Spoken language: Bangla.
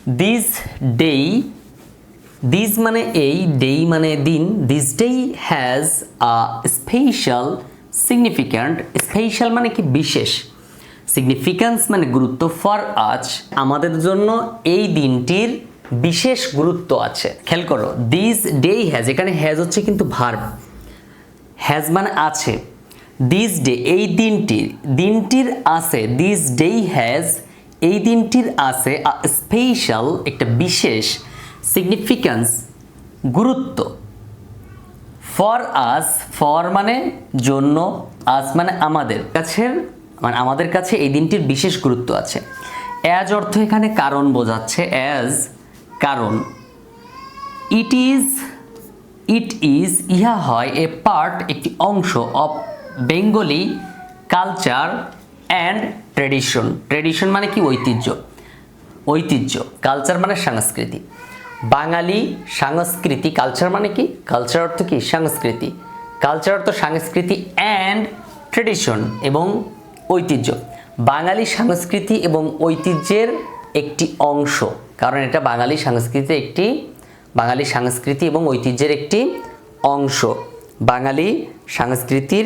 দিস ডেই, দিস মানে এই, ডেই মানে দিন, this day has a special significant, special মানে কি বিশেষ, সিগনিফিক্যান্স মানে গুরুত্ব, ফর আজ আমাদের জন্য এই দিনটির বিশেষ গুরুত্ব আছে। খেয়াল করো, দিস ডে হ্যাজ, এখানে হ্যাজ হচ্ছে কিন্তু ভার্ব, হ্যাজ মানে আছে, দিস ডে এই দিনটির, দিনটির আছে, দিস ডে হ্যাজ এই দিনটির আছে আ স্পেশাল একটা বিশেষ, সিগনিফিক্যান্স গুরুত্ব, ফর আস, ফর মানে জন্য, আস মানে আমাদের কাছে, মানে আমাদের কাছে এই দিনটির বিশেষ গুরুত্ব আছে। অ্যাজ অর্থ এখানে কারণ বোঝাচ্ছে, অ্যাজ কারণ। ইট ইজ, ইট ইজ ইহা হয় এ পার্ট একটি অংশ of Bengali culture and tradition, tradition মানে কি ঐতিহ্য, ঐতিহ্য, কালচার মানে সংস্কৃতি, বাঙালি সংস্কৃতি, কালচার মানে কি, কালচার অর্থ কি সংস্কৃতি, কালচার অর্থ সংস্কৃতি অ্যান্ড ট্রেডিশন এবং ঐতিহ্য, বাঙালি সংস্কৃতি এবং ঐতিহ্যের একটি অংশ, কারণ এটা বাঙালি সংস্কৃতির একটি, বাঙালি সংস্কৃতি এবং ঐতিহ্যের একটি অংশ, বাঙালি সংস্কৃতির